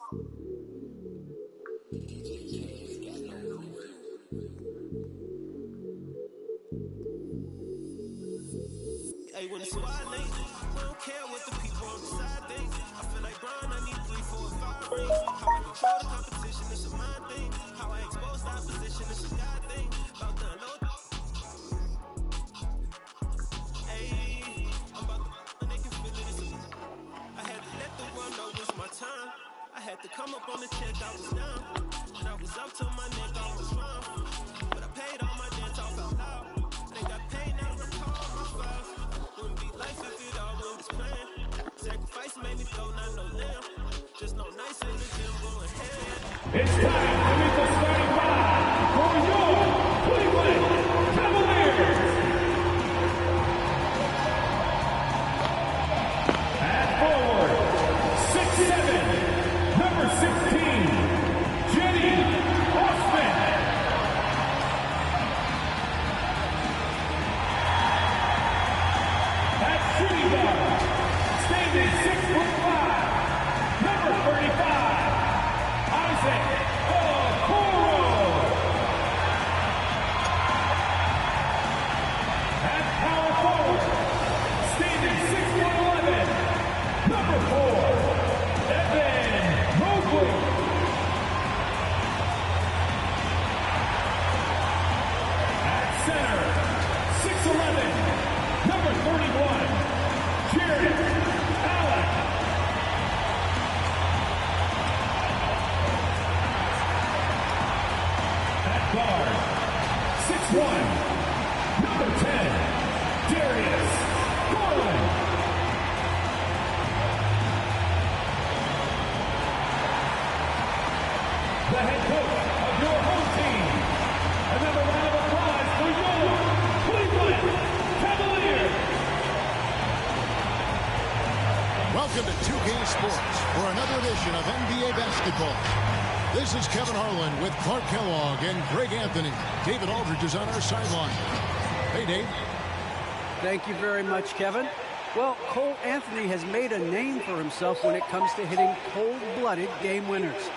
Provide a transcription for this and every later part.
Hey, when it's violent, we don't care what the people on the side think. I feel like Brian, I need 3, 4, 5 rings. How I control the competition, it's a mind thing. How I expose the opposition, it's a God thing. About to unload. Hey, I'm about to they can feel it. I had to let the world know it's my time. I had to come up on the check, I was down. And I was up till my neck almost drowned. But I paid all my debts off out loud. They got paid, now to recall my files. Wouldn't be life if it all was planned. Sacrifice made me go, not no lamb. Just no nice in the gym going hand. It's time to meet the starting five for your Cleveland Cavaliers. At forward, 6'7", number 16, Jenny Osman. At shooting guard, standing 6'5", number 35, Isaac Okoro. At power forward, standing 6'11", number 4, Evan Mobley. At center, 6'11", number 31, Jared Allen. At guard, 6'1", number 10, Darius Garland. The head coach of your home team. Another round of applause for your Cleveland Cavaliers. Welcome to 2K Sports for another edition of NBA basketball. This is Kevin Harlan with Clark Kellogg and Greg Anthony. David Aldridge is on our sideline. Hey, Dave. Thank you very much, Kevin. Well, Cole Anthony has made a name for himself when it comes to hitting cold-blooded game winners.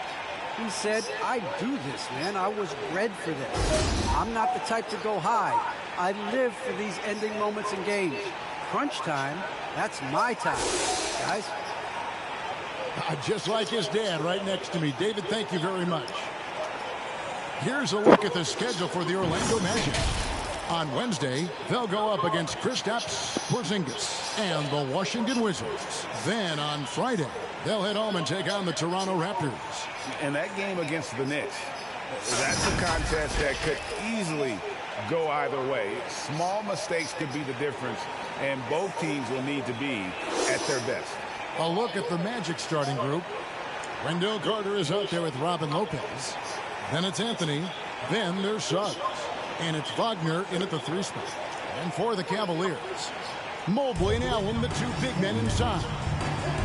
He said, I do this, man. I was bred for this. I'm not the type to go high. I live for these ending moments in games. Crunch time, that's my time. Guys? Just like his dad right next to me. David, thank you very much. Here's a look at the schedule for the Orlando Magic. On Wednesday, they'll go up against Kristaps Porzingis and the Washington Wizards. Then on Friday, they'll head home and take on the Toronto Raptors. And that game against the Knicks, that's a contest that could easily go either way. Small mistakes could be the difference, and both teams will need to be at their best. A look at the Magic starting group. Wendell Carter is out there with Robin Lopez. Then it's Anthony. Then there's Suggs. And it's Wagner in at the 3 spot. And for the Cavaliers, Mobley and Allen, the 2 big men inside.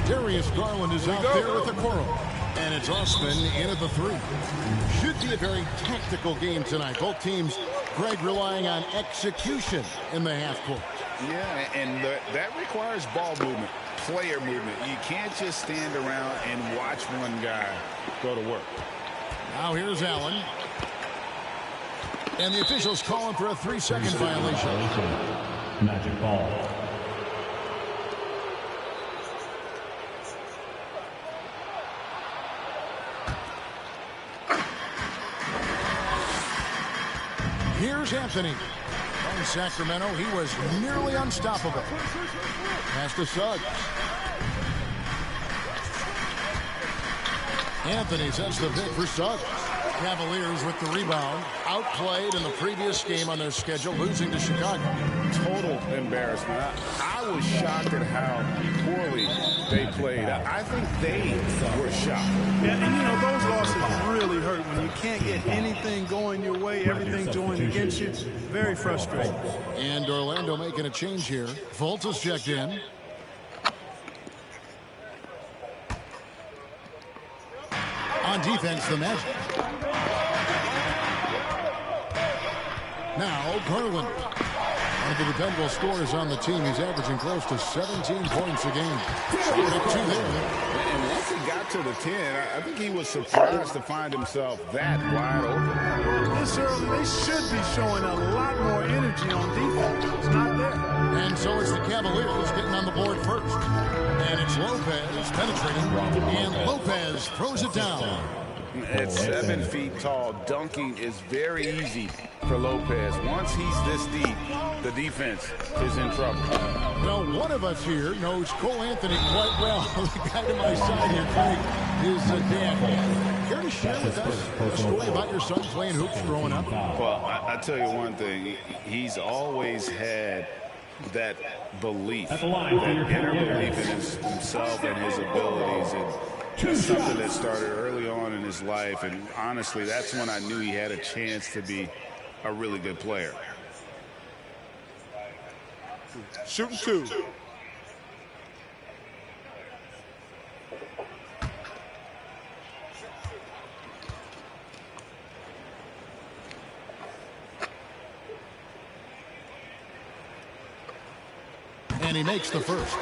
Darius Garland is out there with Okoro. And it's Osman in at the 3. Should be a very tactical game tonight. Both teams, Greg, relying on execution in the half court. Yeah, and that requires ball movement, player movement. You can't just stand around and watch one guy go to work. Now here's Allen. And the officials calling for a 3-second violation. Magic ball. Here's Anthony. From Sacramento, he was nearly unstoppable. Pass to Suggs. Anthony sets the pick for Suggs. Cavaliers with the rebound. Outplayed in the previous game on their schedule, losing to Chicago. Total embarrassment. I was shocked at how poorly they played. I think they were shocked. Yeah, and you know, those losses really hurt when you can't get anything going your way, everything's going against you. Very frustrating. And Orlando making a change here. Fultz checked in. On defense, the Magic. Now, Garland. One of the dependable scorers on the team. He's averaging close to 17 points a game. Shot at 2 there. And once he got to the 10. I think he was surprised to find himself that wide open. This early, they should be showing a lot more energy on defense. It's not there. And so it's the Cavaliers getting on the board first. And it's Lopez penetrating, and Lopez throws it down. At 7 feet tall, dunking is very easy for Lopez. Once he's this deep, the defense is in trouble. Well, one of us here knows Cole Anthony quite well. The guy to my side here, Craig, is dad. Care to share with us a story about your son playing hoops growing up? Well, I tell you one thing. He's always had that belief, that inner belief in himself and his abilities. And that's something that started early on in his life. And honestly, that's when I knew he had a chance to be a really good player. Shooting 2. And he makes the first.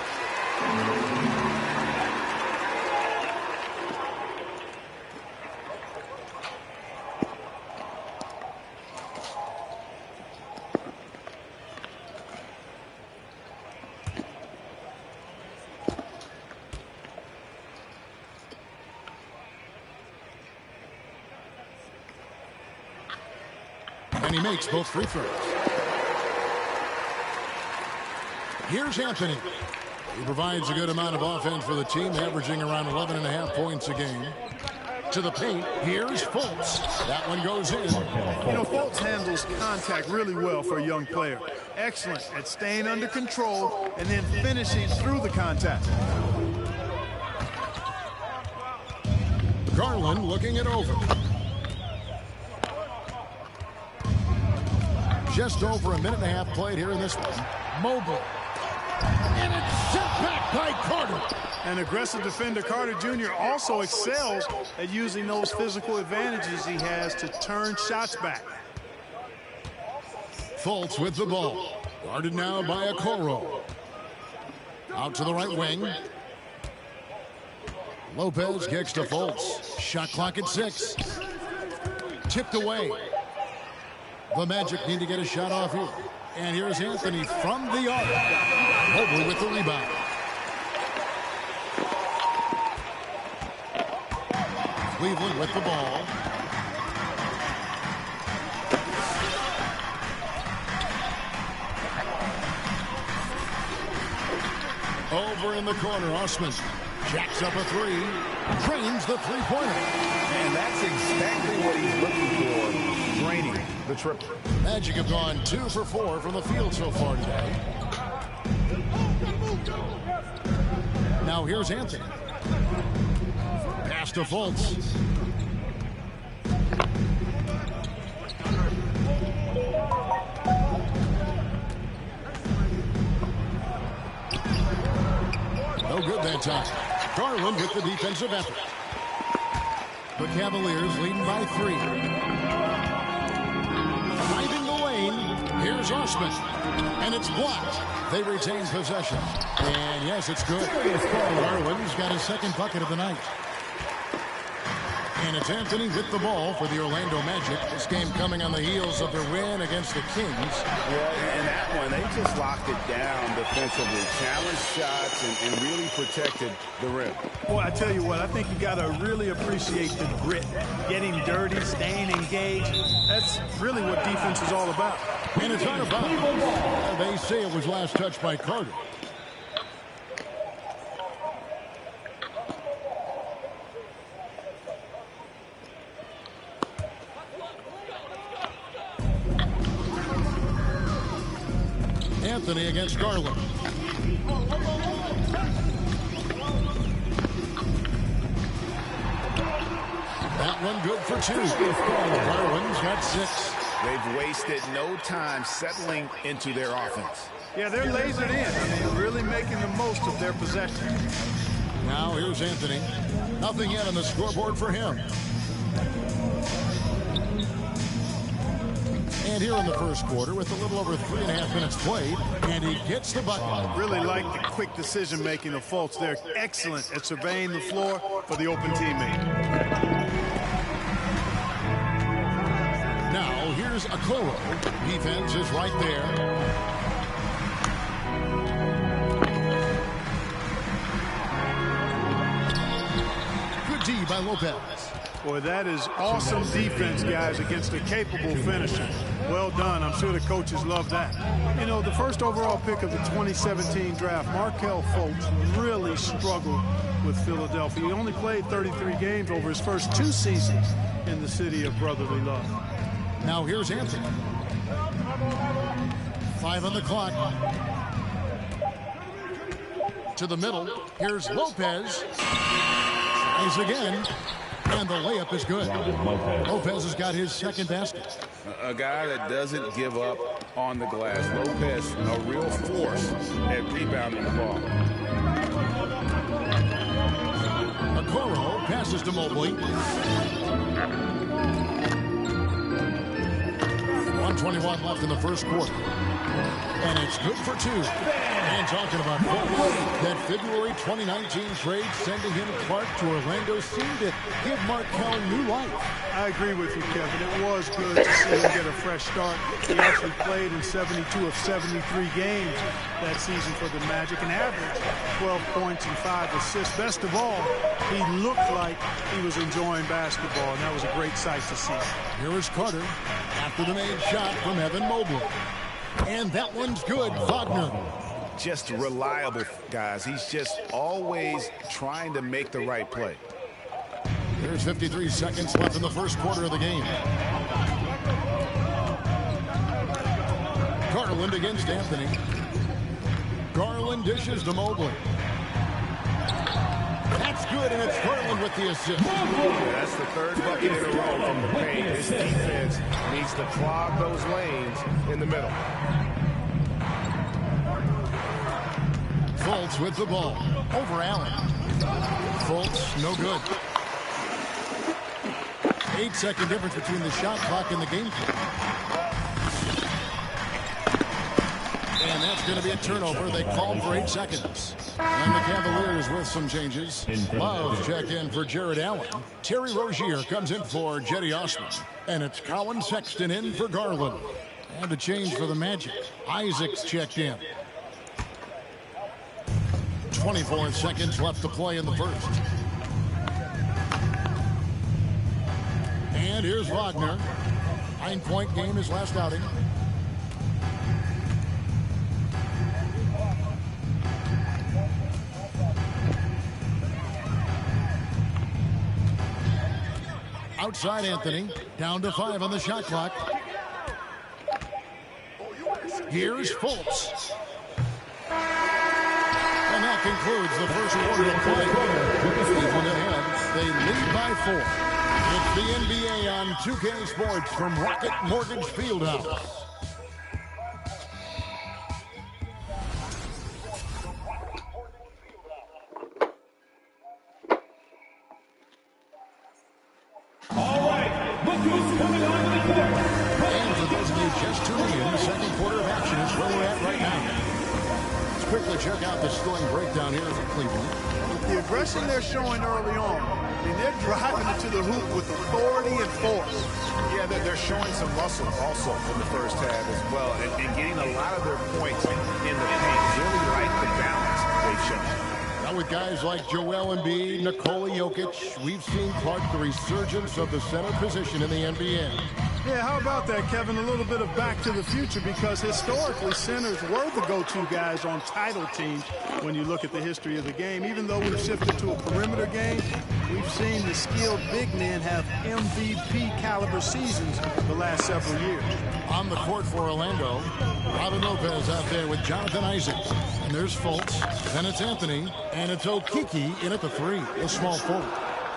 And he makes both free throws. Here's Anthony. He provides a good amount of offense for the team, averaging around 11.5 points a game. To the paint, here's Fultz. That one goes in. You know, Fultz handles contact really well for a young player. Excellent at staying under control and then finishing through the contact. Garland looking it over. Just over a minute and a half played here in this one. Mobley. And it's sent back by Carter. An aggressive defender, Carter Jr. also excels at using those physical advantages he has to turn shots back. Fultz with the ball. Guarded now by Okoro. Out to the right wing. Lopez kicks to Fultz. Shot clock at 6. Tipped away. The Magic need to get a shot off here. And here's Anthony from the arc. Mobley with the rebound. Cleveland with the ball. Over in the corner, Osman jacks up a 3. Drains the three-pointer. And that's exactly what he's looking for. Draining the triple. Magic have gone 2 for 4 from the field so far today. Now here's Anthony. Pass to Fultz. No good that time. Garland with the defensive effort. The Cavaliers leading by 3. Driving the lane. Here's Osman. And it's blocked. They retain possession. And yes, it's good. Garland's got his second bucket of the night. And it's Anthony with the ball for the Orlando Magic. This game coming on the heels of their win against the Kings. Yeah, and that one, they just locked it down defensively. Challenged shots and really protected the rim. Boy, I tell you what, I think you got to really appreciate the grit. Getting dirty, staying engaged. That's really what defense is all about. And it's out of bounds. They say it was last touched by Carter. Anthony against Garland. That one good for 2. Garland's got 6. They've wasted no time settling into their offense. Yeah, they're lasered in. I mean, really making the most of their possession. Now here's Anthony. Nothing yet on the scoreboard for him. And here in the first quarter, with a little over 3.5 minutes played, and he gets the bucket. Really like the quick decision-making of Fultz. They're excellent at surveying the floor for the open teammate. Now, here's Okoro. Defense is right there. Good D by Lopez. Boy, that is awesome defense, guys, against a capable finisher. Well done. I'm sure the coaches love that. You know, the first overall pick of the 2017 draft, Markelle Fultz, really struggled with Philadelphia. He only played 33 games over his first 2 seasons in the city of brotherly love. Now here's Anthony. 5 on the clock. To the middle. Here's Lopez. Tries again. And the layup is good. Lopez has got his second basket. A guy that doesn't give up on the glass. Lopez, a real force at rebounding the ball. Okoro passes to Mobley. 1:21 left in the first quarter. And it's good for 2. And talking about that February 2019 trade sending him Clark to Orlando seemed to give Markelle new life. I agree with you, Kevin. It was good to see him get a fresh start. He actually played in 72 of 73 games that season for the Magic and averaged 12 points and 5 assists. Best of all, he looked like he was enjoying basketball, and that was a great sight to see. Here is Carter after the made shot from Evan Mobley. And that one's good. Wagner. Just reliable, guys. He's just always trying to make the right play. There's 53 seconds left in the first quarter of the game. Garland against Anthony. Garland dishes to Mobley. That's good, and it's Garland with the assist. That's the 3rd bucket in a row from the paint. This defense needs to clog those lanes in the middle. Fultz with the ball. Over Allen. Fultz, no good. 8-second difference between the shot clock and the game clock. And that's going to be a turnover. They called for 8 seconds. And the Cavaliers with some changes. Love checked in for Jared Allen. Terry Rozier comes in for Jetty Osman. And it's Colin Sexton in for Garland. And a change for the Magic. Isaacs checked in. 24 seconds left to play in the first. And here's Wagner. 9-point game his last outing. Outside Anthony. Down to 5 on the shot clock. Here's Fultz. And that concludes the first quarter of play. Cleveland ahead. They lead by 4. It's the NBA on 2K Sports from Rocket Mortgage Fieldhouse. All right, look who's coming on the court. And for those of you just tuning in, the second quarter of action is where we're at right now. Let's quickly check out the scoring breakdown here for Cleveland. The aggression they're showing early on, I mean, they're driving it to the hoop with authority and force. Yeah, they're showing some muscle also in the first half as well, and getting a lot of their points in the paint. Really like the balance they've shown. Now with guys like Joel Embiid, Nikola Jokic, we've seen Clark the resurgence of the center position in the NBA. Yeah, how about that, Kevin? A little bit of back to the future, because historically centers were the go-to guys on title teams when you look at the history of the game. Even though we've shifted to a perimeter game, we've seen the skilled big men have MVP caliber seasons the last several years. On the court for Orlando, Robin Lopez out there with Jonathan Isaac. And there's Fultz, then it's Anthony, and it's Okiki in at the 3, a small forward.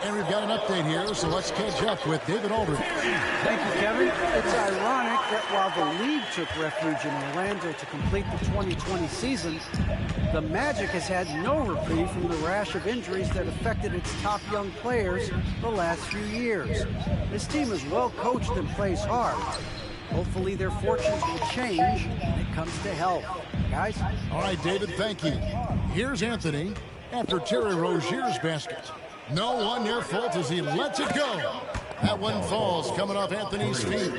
And we've got an update here, so let's catch up with David Aldridge. Thank you, Kevin. It's ironic that while the league took refuge in Orlando to complete the 2020 season, the Magic has had no reprieve from the rash of injuries that affected its top young players the last few years. This team is well coached and plays hard, Hopefully their fortunes will change when it comes to health. Guys? All right, David, thank you. Here's Anthony after Terry Rozier's basket. No one near Fultz as he lets it go. That one falls coming off Anthony's feet.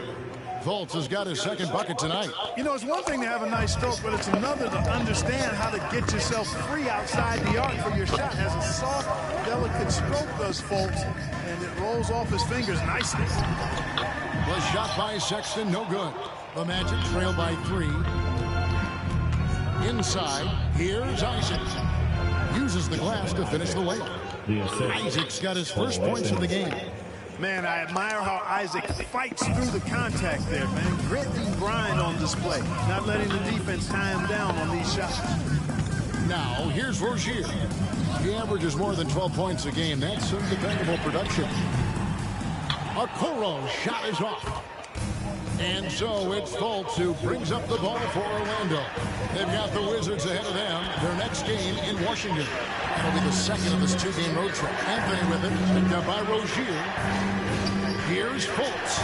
Fultz has got his second bucket tonight. You know, it's one thing to have a nice stroke, but it's another to understand how to get yourself free outside the arc for your shot. Has a soft, delicate stroke, does Fultz, and it rolls off his fingers nicely. Was shot by Sexton, no good. The Magic trail by 3. Inside, here's Isaac. Uses the glass to finish the layup. Isaac's got his first points of the game. Man, I admire how Isaac fights through the contact there, man. Grit and grind on display. Not letting the defense tie him down on these shots. Now, here's Rozier. He averages more than 12 points a game. That's some dependable production. Okoro's shot is off. And so it's Fultz who brings up the ball for Orlando. They've got the Wizards ahead of them. Their next game in Washington. That'll be the second of this 2-game road trip. Anthony with it, picked up by Rozier. Here's Fultz.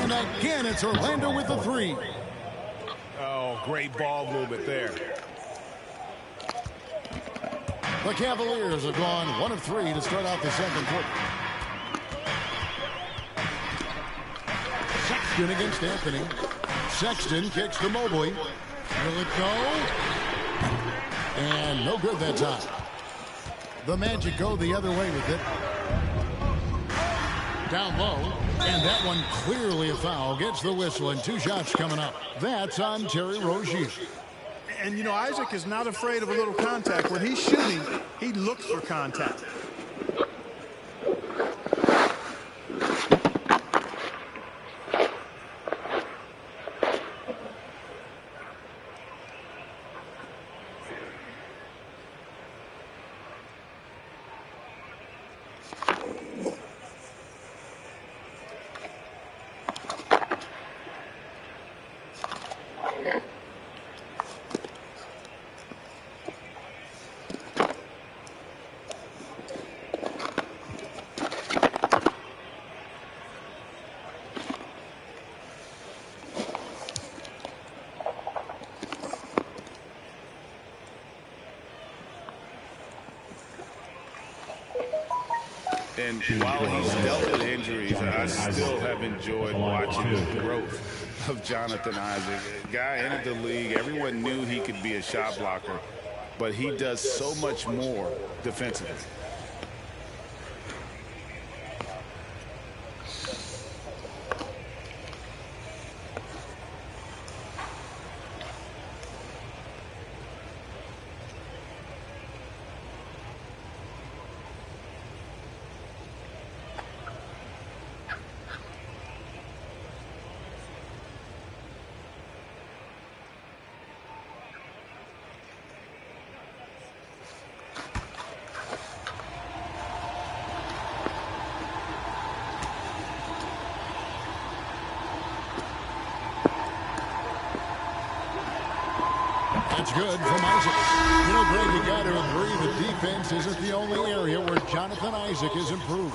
And again, it's Orlando with the 3. Oh, great ball movement there. The Cavaliers have gone 1 of 3 to start out the second quarter. Sexton against Anthony. Sexton kicks to Mobley. Will it go? And no good that time. The Magic go the other way with it. Down low. And that one clearly a foul. Gets the whistle and 2 shots coming up. That's on Terry Rozier. And, you know, Isaac is not afraid of a little contact. When he's shooting, he looks for contact. And while he's dealt with injuries, I still have enjoyed watching the growth of Jonathan Isaac. A guy entered the league. Everyone knew he could be a shot blocker, but he does so much more defensively. That's good from Isaac. You know, Greg, you got to agree the defense isn't the only area where Jonathan Isaac is improved.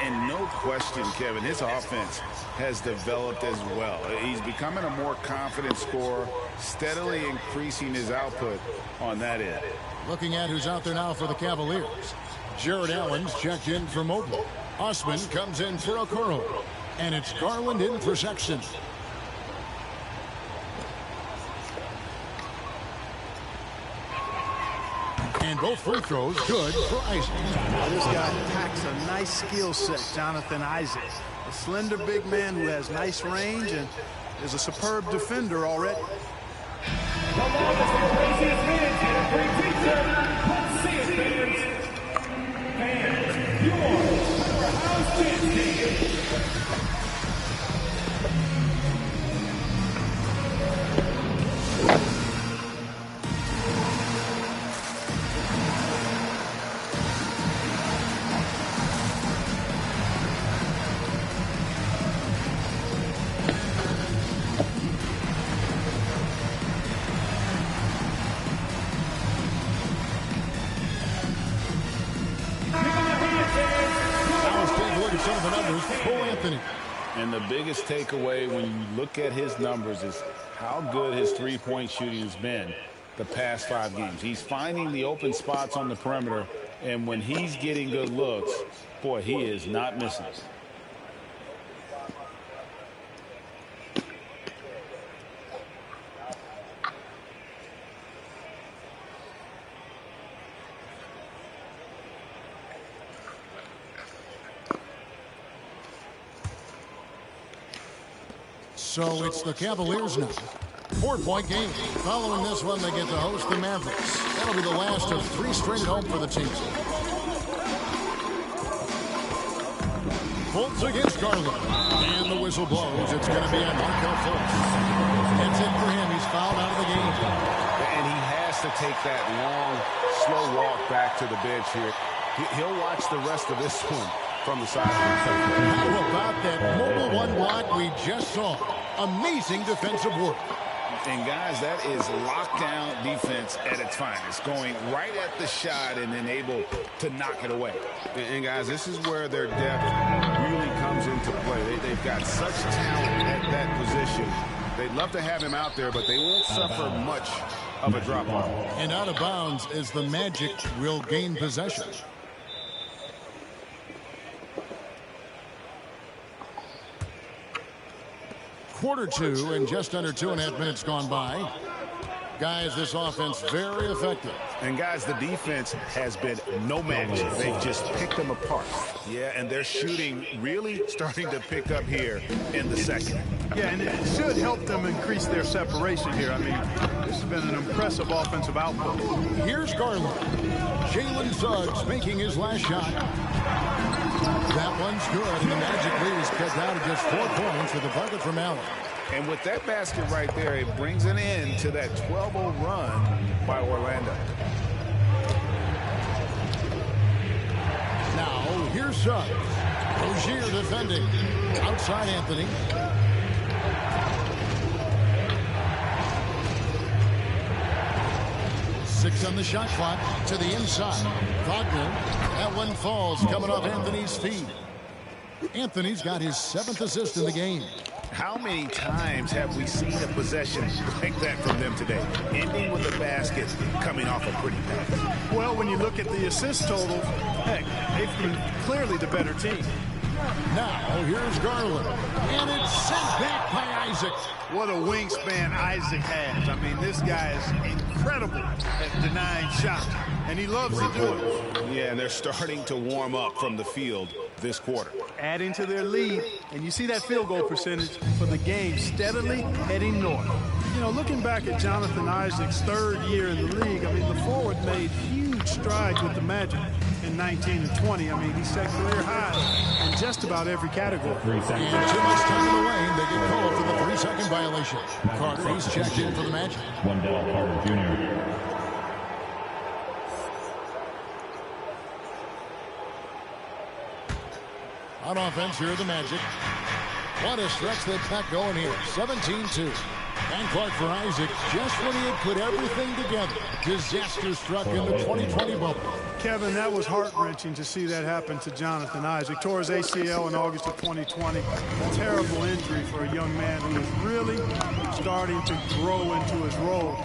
And no question, Kevin, his offense has developed as well. He's becoming a more confident scorer, steadily increasing his output on that end. Looking at who's out there now for the Cavaliers. Jared Allen's checked in for Mobley. Osman comes in for Okoro. And it's Garland in for Sexton. And both free throws good for Isaac. This guy packs a nice skill set, Jonathan Isaac. A slender big man who has nice range and is a superb defender already. The longest and craziest hands in a free t-shirt. Let's see it, fans. And your powerhouse champion. Some of the numbers for Cole Anthony. And the biggest takeaway when you look at his numbers is how good his three-point shooting has been the past 5 games. He's finding the open spots on the perimeter, and when he's getting good looks, boy, he is not missing. So it's the Cavaliers now. 4-point game. Following this one, they get to host the Mavericks. That'll be the last of 3 straight at home for the team. Fultz against Garland. And the whistle blows. It's going to be on Markelle Fultz. That's it for him. He's fouled out of the game. And he has to take that long, slow walk back to the bench here. He'll watch the rest of this one from the sideline. How about that mobile one block we just saw? Amazing defensive work. And, guys, that is lockdown defense at its finest, going right at the shot and then able to knock it away. And guys, this is where their depth really comes into play. They've got such talent at that position. They'd love to have him out there, but they won't suffer much of a drop-off. And out of bounds as the Magic will gain possession. Quarter 2 and just under 2.5 minutes gone by. Guys, this offense very effective. And guys, the defense has been no match. They've just picked them apart. Yeah, and their shooting really starting to pick up here in the second. Yeah, and it should help them increase their separation here. I mean, this has been an impressive offensive output. Here's Garland. Jalen Suggs making his last shot. That one's good, and the Magic lead is cut down to just 4 points with the bucket from Allen. And with that basket right there, it brings an end to that 12-0 run by Orlando. Now, here's Suggs. Rozier defending. Outside Anthony. Six on the shot clock to the inside. Wagner. That one falls coming off Anthony's feet. Anthony's got his 7th assist in the game. How many times have we seen a possession like that from them today, ending with a basket coming off a pretty pass? Well, when you look at the assist totals, heck, they've been clearly the better team. Now, here's Garland. And it's sent back by Isaac. What a wingspan Isaac has. I mean, this guy is incredible at denying shots, and he loves to do it. Yeah, and they're starting to warm up from the field this quarter. Adding to their lead, and you see that field goal percentage for the game steadily heading north. You know, looking back at Jonathan Isaac's 3rd year in the league, I mean, the forward made huge strides with the Magic in 19 and 20. I mean, he set career highs in just about every category. And too much time in the lane. They get called for the 3-second violation. Carter, he's checked in for the Magic. Wendell Carter Jr. On offense, here are the Magic. What a stretch they've got going here. 17-2. And Clark for Isaac, just when he had put everything together. Disaster struck in the 2020 bubble. Kevin, that was heart-wrenching to see that happen to Jonathan Isaac. Tore his ACL in August of 2020. A terrible injury for a young man who is really starting to grow into his role.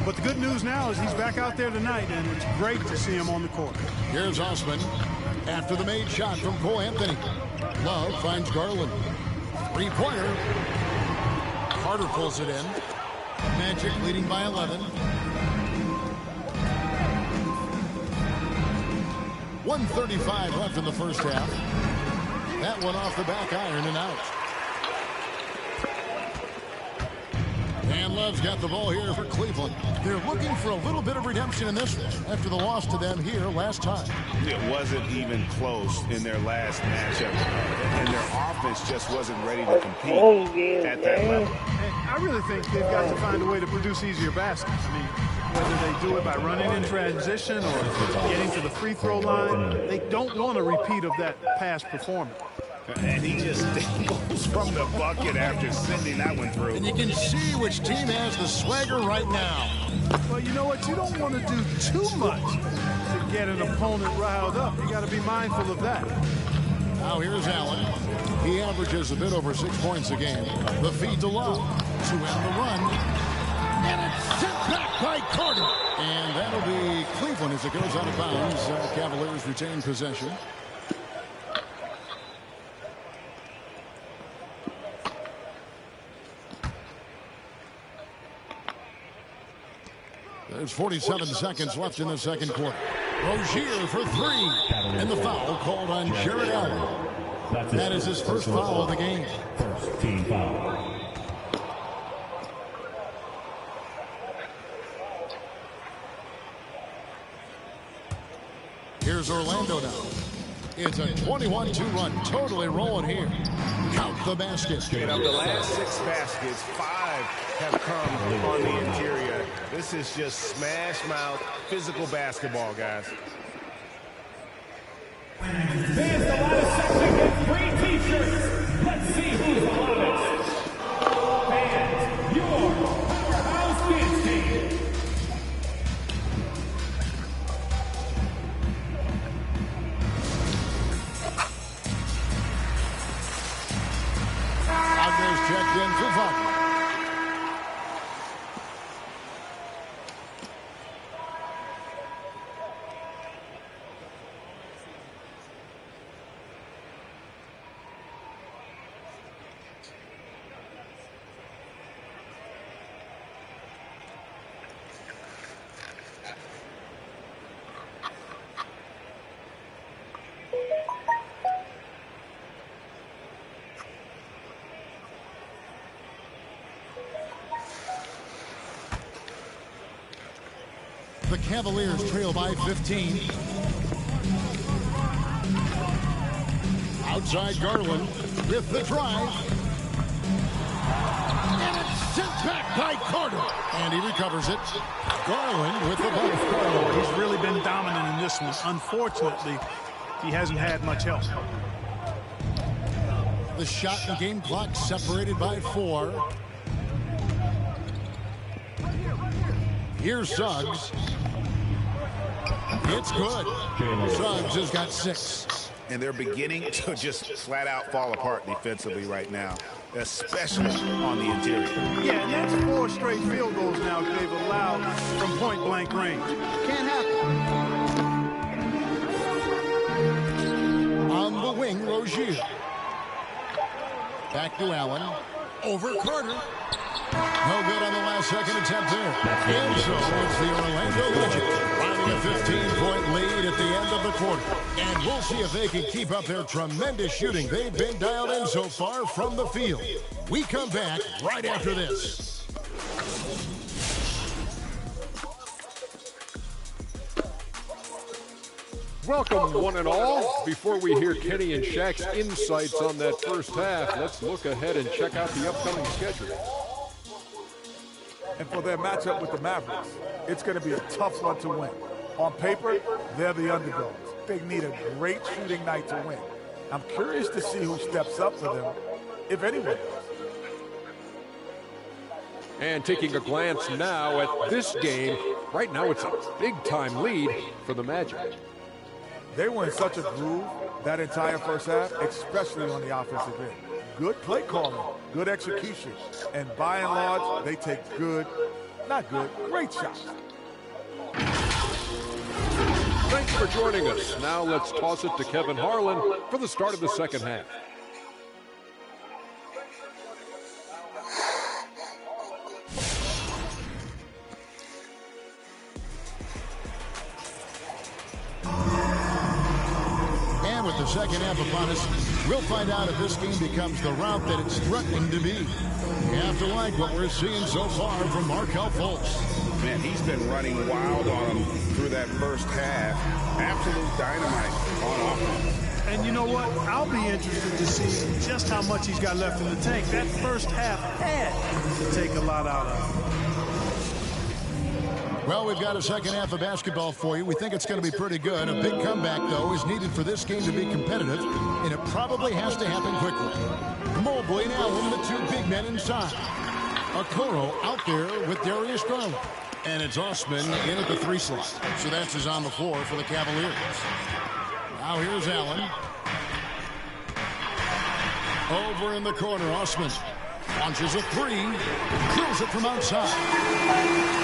But the good news now is he's back out there tonight, and it's great to see him on the court. Here's Osman after the made shot from Cole Anthony. Love finds Garland. 3-pointer. Carter pulls it in. Magic leading by 11. 1:35 left in the first half. That one off the back iron and out. And Love's got the ball here for Cleveland. They're looking for a little bit of redemption in this one after the loss to them here last time. It wasn't even close in their last matchup, and their offense just wasn't ready to compete at that level. And I really think they've got to find a way to produce easier baskets. I mean, whether they do it by running in transition or getting to the free throw line, they don't want a repeat of that past performance. And he just goes from the bucket after sending that one through. And you can see which team has the swagger right now. Well, you know what? You don't want to do too much to get an opponent riled up. You got to be mindful of that. Now here's Allen. He averages a bit over 6 points a game. The feed to Love to end the run. And it's sent back by Carter. And that'll be Cleveland as it goes out of bounds. Cavaliers retain possession. There's 47 seconds left in the second quarter. Rozier for three. And the foul called on Jared Allen. That is his first foul of the game. First team foul. Here's Orlando now. It's a 21-2 run. Totally rolling here. Count the baskets. And of the last 6 baskets, 5 have come on the interior. This is just smash mouth, physical basketball, guys. Fans, the loudest section gets free t-shirts. Let's see who's the loudest. Fans, your Powerhouse Dance Team. Wagner's checked in for Wagner. The Cavaliers trail by 15. Outside Garland with the drive. And it's sent back by Carter. And he recovers it. Garland with the ball. He's really been dominant in this one. Unfortunately, he hasn't had much help. The shot and game clock separated by 4. Here's Suggs. It's good. Suggs has got 6. And they're beginning to just flat out fall apart defensively right now, especially on the interior. Yeah, and that's 4 straight field goals now they've allowed from point-blank range. Can't happen. On the wing, Rozier. Back to Allen. Over Carter. No good on the last second attempt there. And so it's the Orlando Magic riding a 15-point lead at the end of the quarter. And we'll see if they can keep up their tremendous shooting they've been dialed in so far from the field. We come back right after this. Welcome, one and all. Before we hear Kenny and Shaq's insights on that first half, let's look ahead and check out the upcoming schedule. And for their matchup with the Mavericks, it's going to be a tough one to win. On paper, they're the underdogs. They need a great shooting night to win. I'm curious to see who steps up for them, if anyone does. And taking a glance now at this game, right now it's a big-time lead for the Magic. They were in such a groove that entire first half, especially on the offensive end. Good play calling, good execution, and by and large, they take good, not good, great shots. Thanks for joining us. Now let's toss it to Kevin Harlan for the start of the second half. And with the second half upon us, we'll find out if this game becomes the route that it's threatening to be. You have to like what we're seeing so far from Markelle Fultz. Man, he's been running wild on him through that first half. Absolute dynamite on offense. And you know what? I'll be interested to see just how much he's got left in the tank. That first half had to take a lot out of him. Well, we've got a second half of basketball for you. We think it's going to be pretty good. A big comeback, though, is needed for this game to be competitive, and it probably has to happen quickly. Mobley and Allen, the 2 big men inside. Okoro out there with Darius Garland. And it's Osman in at the 3 slot. So that's his on the floor for the Cavaliers. Now here's Allen. Over in the corner, Osman launches a three, drills it from outside.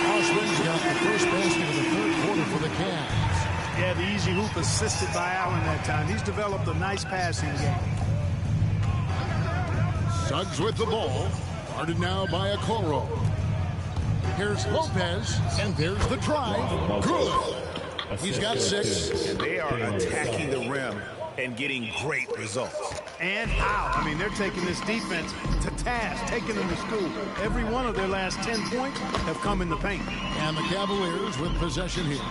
Osman's got the first basket of the third quarter for the Cavs. Yeah, the easy hoop assisted by Allen that time. He's developed a nice passing game. Suggs with the ball, guarded now by Okoro. Here's Lopez, and there's the drive. Good. He's got 6. And they are attacking the rim and getting great results. And how? I mean, they're taking this defense to task, taking them to school. Every one of their last 10 points have come in the paint. And the Cavaliers with possession here,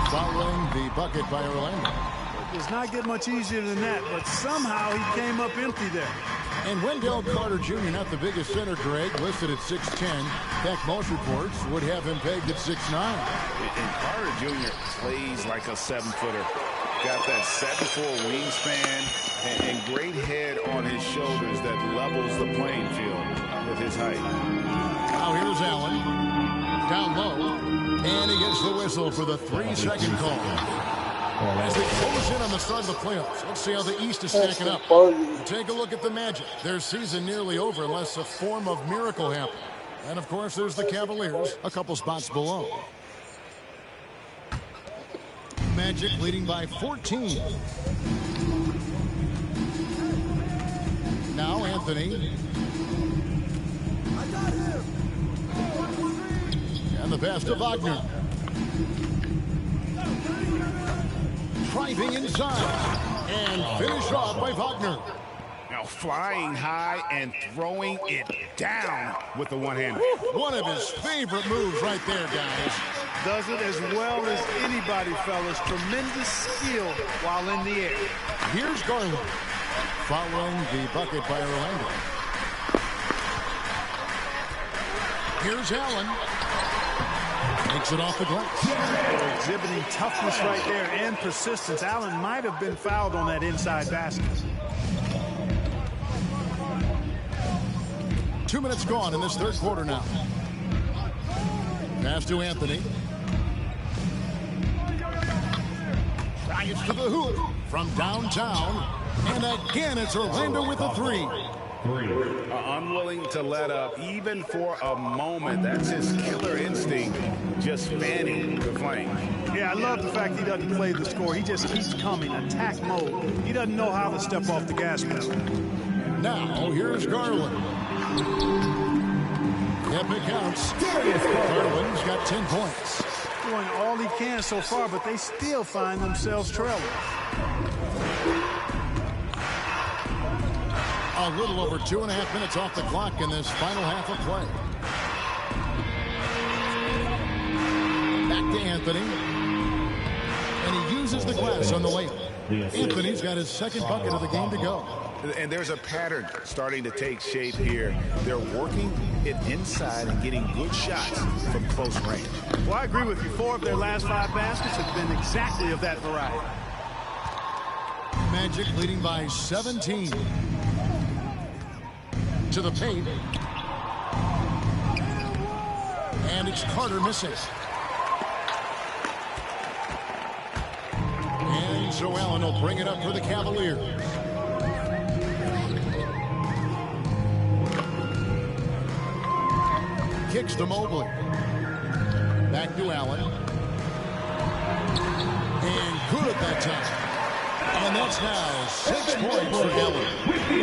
following the bucket by Orlando. It does not get much easier than that, but somehow he came up empty there. And Wendell Carter Jr., not the biggest center, Greg, listed at 6'10". In fact, most reports would have him pegged at 6'9". And Carter Jr. plays like a 7-footer. Got that 7'4" wingspan and great head on his shoulders that levels the playing field with his height. Now here's Allen. Down low. And he gets the whistle for the 3-second call. As they close in on the start of the playoffs, let's see how the East is stacking up. Take a look at the Magic. Their season nearly over unless a form of miracle happens. And, of course, there's the Cavaliers, a couple spots below. Magic leading by 14. Now Anthony. And the pass to Wagner. Driving inside. And finished off by Wagner. Now flying high and throwing it down with the one-hander. One of his favorite moves right there, guys. Does it as well as anybody, fellas. Tremendous skill while in the air. Here's Garland. Following the bucket by Orlando. Here's Allen. Takes it off the glass. They're exhibiting toughness right there and persistence. Allen might have been fouled on that inside basket. 2 minutes gone in this third quarter now. Pass to Anthony. Drives to the hoop from downtown. And again, it's Orlando with a 3. Unwilling to let up even for a moment. That's his killer instinct, just fanning the flame. Yeah, I love the fact he doesn't play the score. He just keeps coming, attack mode. He doesn't know how to step off the gas pedal. Now, here's Garland. Yep, it counts. Garland's got 10 points. Doing all he can so far, but they still find themselves trailing. A little over 2.5 minutes off the clock in this final half of play. Back to Anthony. And he uses the glass on the layup. Anthony's got his second bucket of the game to go. And there's a pattern starting to take shape here. They're working it inside and getting good shots from close range. Well, I agree with you. 4 of their last 5 baskets have been exactly of that variety. Magic leading by 17. To the paint. And it's Carter missing. And so Allen will bring it up for the Cavaliers. Kicks to Mobley. Back to Allen. And good that time. And that's now 6 points for Allen.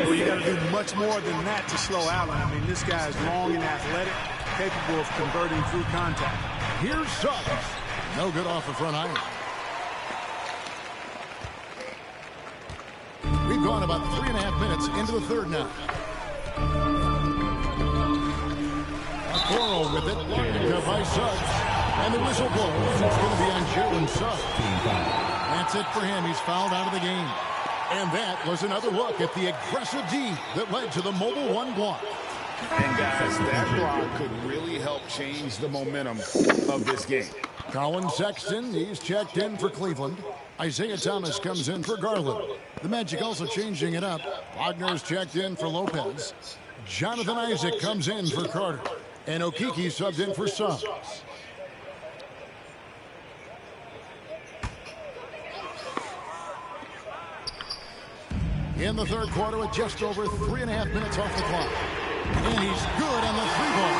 Well, you got to do much more than that to slow Allen. I mean, this guy is long and athletic, capable of converting through contact. Here's Suggs. No good off the front iron. We've gone about 3.5 minutes into the third now. Okoro with it, blocked up by Suggs. And the whistle blows. It's going to be on Jalen Suggs. That's it for him. He's fouled out of the game. And that was another look at the aggressive D that led to the Mobile One block. And guys, that block could really help change the momentum of this game. Colin Sexton, he's checked in for Cleveland. Isaiah Thomas comes in for Garland. The Magic also changing it up. Wagner's checked in for Lopez. Jonathan Isaac comes in for Carter. And Okeke subbed in for Suggs. in the third quarter with just over 3.5 minutes off the clock. And he's good on the three ball.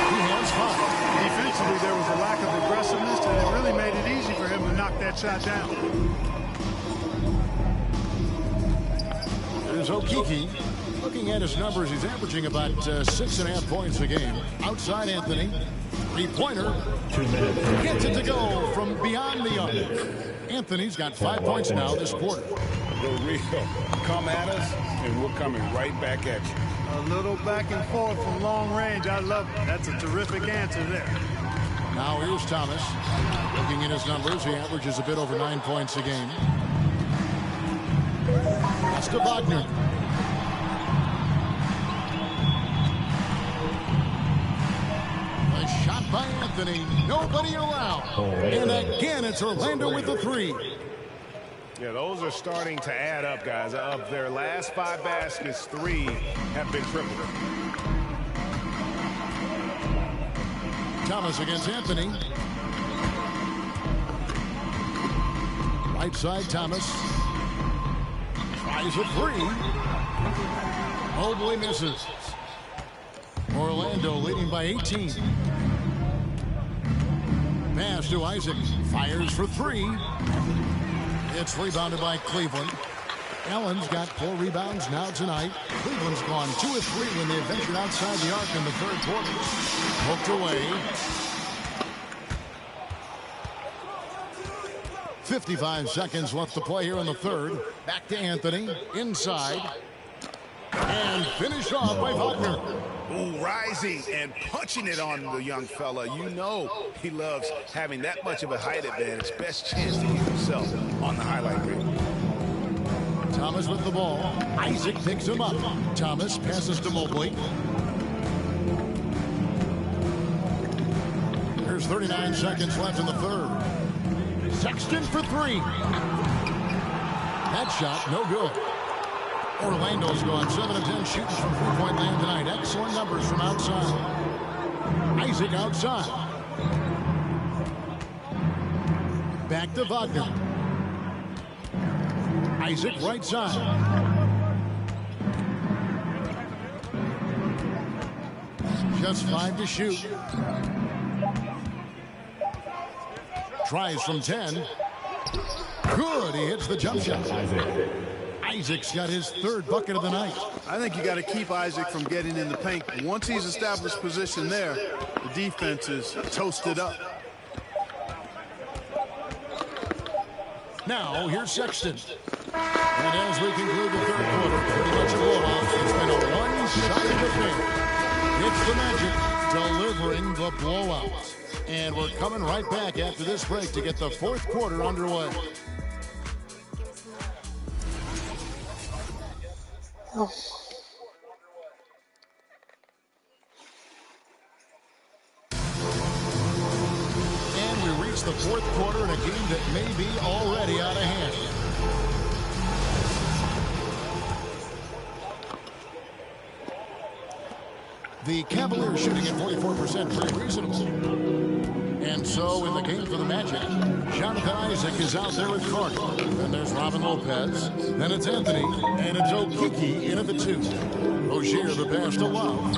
He has 5. Defensively, there was a lack of aggressiveness, and it really made it easy for him to knock that shot down. There's Okeke. Looking at his numbers, he's averaging about 6.5 points a game. Outside Anthony. Three-pointer. 2 minutes. Gets it to go from beyond the arc. Anthony's got 5 points now this quarter. The real come at us, and we're coming right back at you. A little back and forth from long range. I love it. That's a terrific answer there. Now here's Thomas. Looking at his numbers, he averages a bit over 9 points a game. That's to Wagner. A shot by Anthony. Nobody around. And again, it's Orlando with the 3. Yeah, those are starting to add up, guys. Of their last 5 baskets, 3 have been triple. Thomas against Anthony. Right side, Thomas. Tries a 3. Mobley misses. Orlando leading by 18. Pass to Isaac. Fires for 3. It's rebounded by Cleveland. Allen's got 4 rebounds now tonight. Cleveland's gone 2 of 3 when they ventured outside the arc in the third quarter. Hooked away. 55 seconds left to play here in the third. Back to Anthony. Inside. And finished off by Wagner. Ooh, rising and punching it on the young fella. You know he loves having that much of a height advantage. Best chance to get himself on the highlight reel. Thomas with the ball. Isaac picks him up. Thomas passes to Mobley. There's 39 seconds left in the third. Sexton for 3. That shot, no good. Orlando's gone 7 of 10 shooting from three-point land tonight. Excellent numbers from outside. Isaac outside. Back to Wagner. Isaac right side. Just 5 to shoot. Tries from 10. Good. He hits the jump shot. Isaac's got his 3rd bucket of the night. I think you got to keep Isaac from getting in the paint. Once he's established position there, the defense is toasted up. Now, here's Sexton. And as we conclude the third quarter, pretty much a blowout. It's been a one-sided affair. It's the Magic delivering the blowout. And we're coming right back after this break to get the fourth quarter underway. And we reach the fourth quarter in a game that may be already out of hand. The Cavaliers shooting at 44%, pretty reasonable. And so in the game for the Magic, Jonathan Isaac is out there with Carter. Then there's Robin Lopez. Then it's Anthony. And it's Okeke in at the 2. Rozier the pass to Love.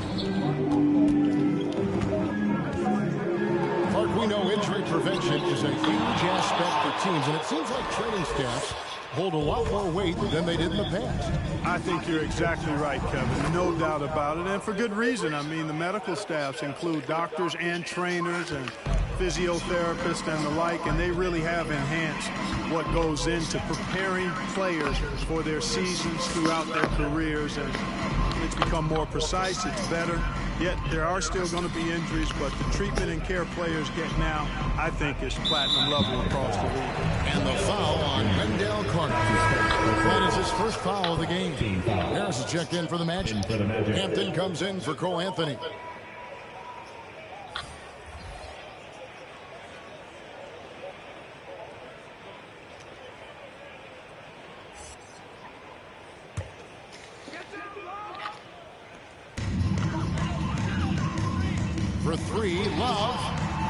Mark, we know injury prevention is a huge aspect for teams. And it seems like training staffs hold a lot more weight than they did in the past. I think you're exactly right, Kevin. No doubt about it. And for good reason. I mean, the medical staffs include doctors and trainers and physiotherapists and the like, and they really have enhanced what goes into preparing players for their seasons throughout their careers. And it's become more precise. It's better. Yet there are still going to be injuries, but the treatment and care players get now, I think, is platinum level across the league. And the foul on Wendell Carter. That is his first foul of the game. Harris is checked in for the Magic. Hampton comes in for Cole Anthony. For 3, Love.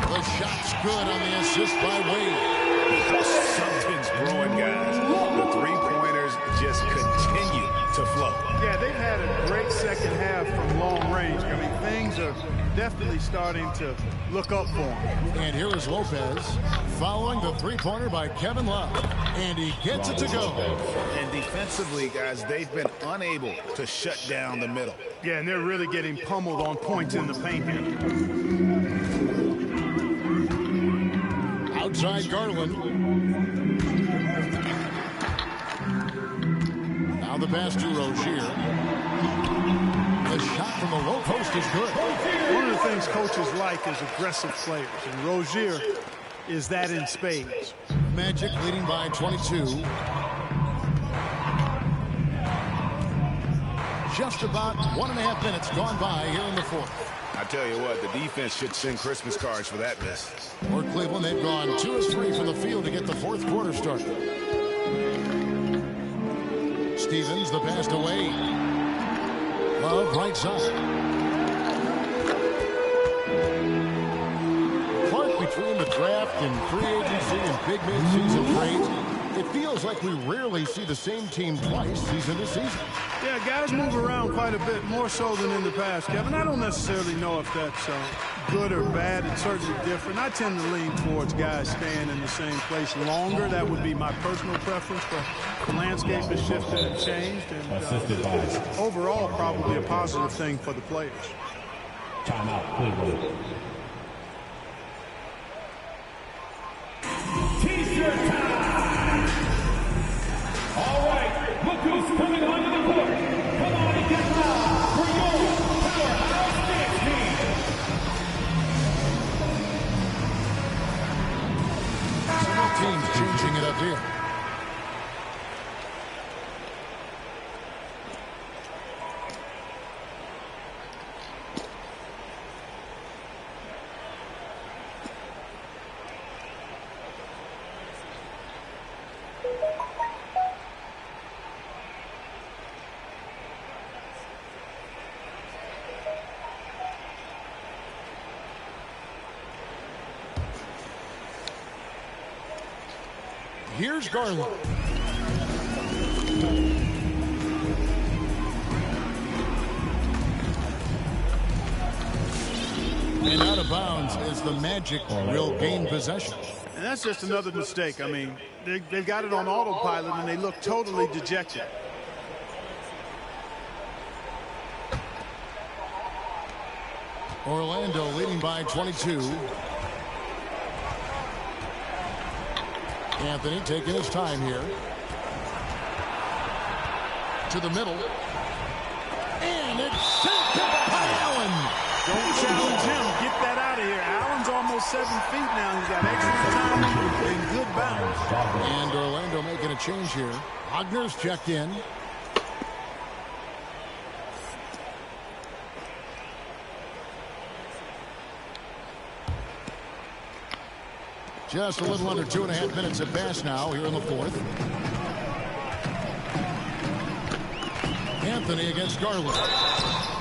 The shot's good on the assist by Wade. Something's brewing, guys. The three-pointers just continue flow. Yeah, they've had a great second half from long range. I mean, things are definitely starting to look up for him. And here is Lopez following the three-pointer by Kevin Love. And he gets it to go. And defensively, guys, they've been unable to shut down the middle. Yeah, and they're really getting pummeled on points in the paint here. Outside Garland. Now the pass to Rozier. The shot from the low post is good. One of the things coaches like is aggressive players, and Rozier is that in spades. Magic leading by 22. Just about 1.5 minutes gone by here in the fourth. I tell you what, the defense should send Christmas cards for that miss. For Cleveland, they've gone 2 of 3 from the field to get the fourth quarter started. Stevens, the pass away. Love, right side. Clark, between the draft and free agency and big mid-season trades, it feels like we rarely see the same team twice season to season. Yeah, guys move around quite a bit, more so than in the past, Kevin. I don't necessarily know if that's good or bad. It's certainly different. I tend to lean towards guys staying in the same place longer. That would be my personal preference, but the landscape has shifted and changed, and overall probably a positive thing for the players. Timeout, Cleveland. T-shirt time! All right, look who's coming onto the court. Come on and get loud for your powerhouse dance team. Several teams changing it up here. Here's Garland. And out of bounds as the Magic will gain possession. And that's just another mistake. I mean, they've got it on autopilot, and they look totally dejected. Orlando leading by 22. Anthony taking his time here. To the middle. And it's sent by Allen. Don't challenge him. Get that out of here. Allen's almost 7 feet now. He's got extra time and good bounce. And Orlando making a change here. Wagner's checked in. Just a little under 2.5 minutes have passed now here in the fourth. Anthony against Garland.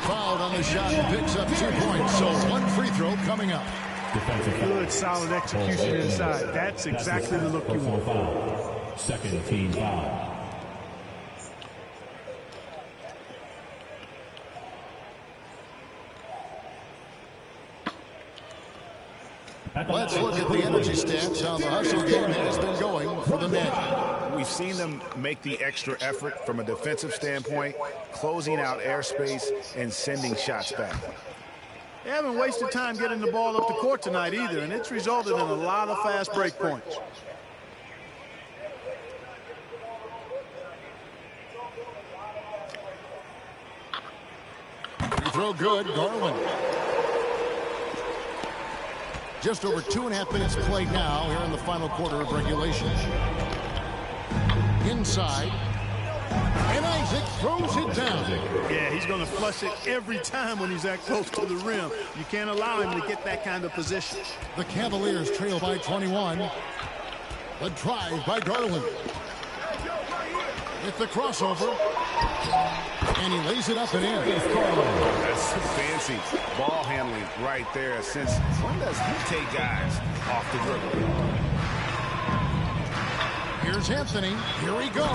Fouled on the shot and picks up 2 points. So 1 free throw coming up. Good, solid execution inside. That's exactly the look you want. Second team foul. Let's look at the energy stats, how the hustle game has been going for the Magic. We've seen them make the extra effort from a defensive standpoint, closing out airspace and sending shots back. They haven't wasted time getting the ball up the court tonight either, and it's resulted in a lot of fast break points. Free throw good, Garland. Just over 2.5 minutes played now here in the final quarter of regulation. Inside. And Isaac throws it down. Yeah, he's going to flush it every time when he's that close to the rim. You can't allow him to get that kind of position. The Cavaliers trail by 21. The drive by Garland. With the crossover. And he lays it up and in. That's fancy ball handling right there. Since when does he take guys off the dribble? Here's Anthony. Here he goes.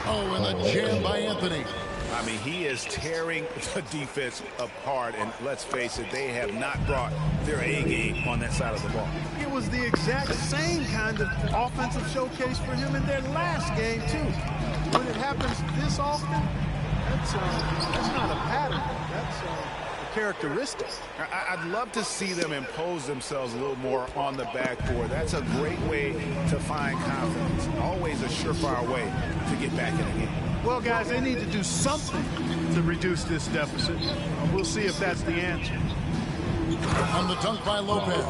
Oh, and the jam by Anthony. I mean, he is tearing the defense apart, and let's face it, they have not brought their A game on that side of the ball. It was the exact same kind of offensive showcase for him in their last game, too. When it happens this often, that's not a pattern. That's a characteristic. I'd love to see them impose themselves a little more on the backboard. That's a great way to find confidence. Always a surefire way to get back in the game. Well, guys, they need to do something to reduce this deficit. We'll see if that's the answer. On the dunk by Lopez.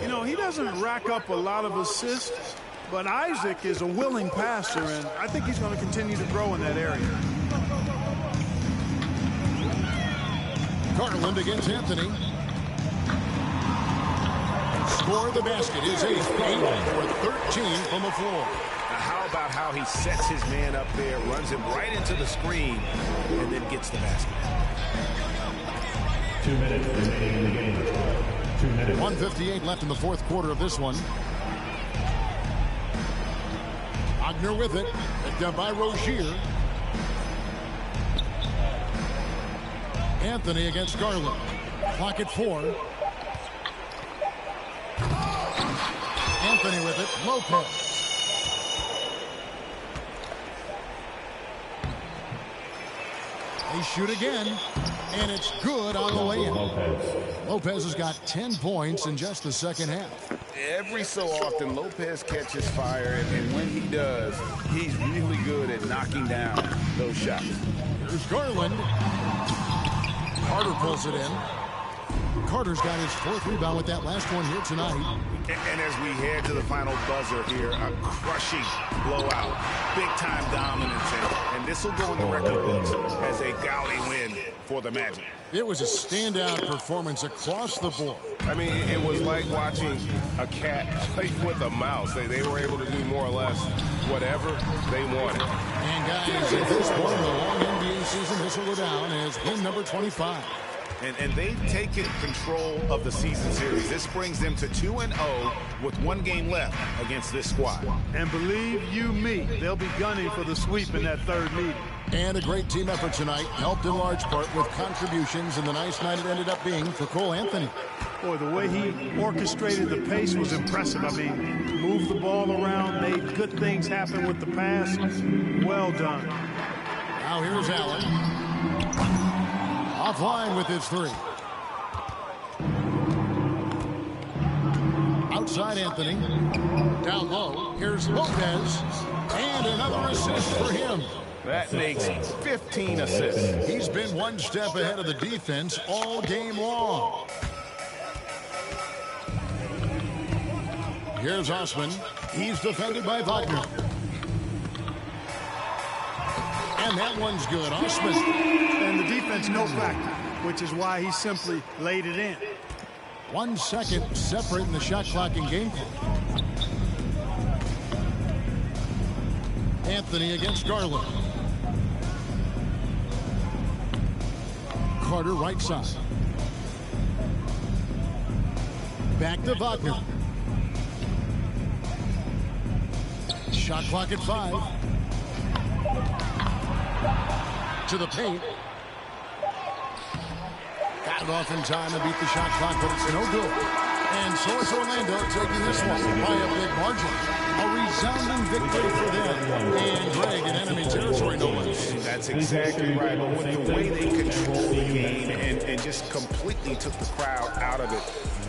You know, he doesn't rack up a lot of assists, but Isaac is a willing passer, and I think he's going to continue to grow in that area. Garland against Anthony. Score the basket is 8 for 13 from the floor. How about how he sets his man up there, runs him right into the screen, and then gets the basket. 2 minutes remaining in the game. 2 minutes. 1:58 left in the fourth quarter of this one. Wagner with it. Picked up by Rozier. Anthony against Garland. Clock at 4. Anthony with it. Lopez. They shoot again, and it's good on the way in. Lopez has got 10 points in just the second half. Every so often, Lopez catches fire, and when he does, he's really good at knocking down those shots. Here's Garland. Carter pulls it in. Carter's got his 4th rebound with that last one here tonight. And as we head to the final buzzer here, a crushing blowout, big-time dominance, and this will go in the record books as a gaudy win for the Magic. It was a standout performance across the board. I mean, it was like watching a cat play with a mouse. They were able to do more or less whatever they wanted. And guys, at this point in the long NBA season, this will go down as win number 25. And they've taken control of the season series. This brings them to 2-0 with 1 game left against this squad. And believe you me, they'll be gunning for the sweep in that 3rd meeting. And a great team effort tonight, helped in large part with contributions, and the nice night it ended up being for Cole Anthony. Boy, the way he orchestrated the pace was impressive. I mean, moved the ball around, made good things happen with the pass. Well done. Now here's Allen. Offline with his 3. Outside Anthony. Down low. Here's Lopez. And another assist for him. That makes 15 assists. He's been one step ahead of the defense all game long. Here's Osman. He's defended by Wagner. And that one's good. Osman. And the defense no factor, which is why he simply laid it in. 1 second separating the shot clock and game clock. Anthony against Garland. Carter right side. Back to Wagner. Shot clock at 5. To the paint. Got it off in time to beat the shot clock, but it's no good. And so it's Orlando taking this one by a big margin. A resounding victory for them. And Greg in enemy territory, no less. That's exactly right. But with the way they controlled the game and just completely took the crowd out of it,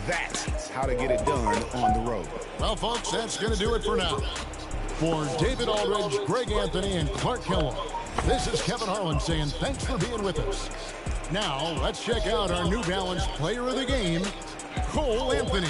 that's how to get it done on the road. Well, folks, that's going to do it for now. For David Aldridge, Greg Anthony, and Clark Kellogg, this is Kevin Harlan saying thanks for being with us. Now, let's check out our New Balance player of the game, Cole Anthony.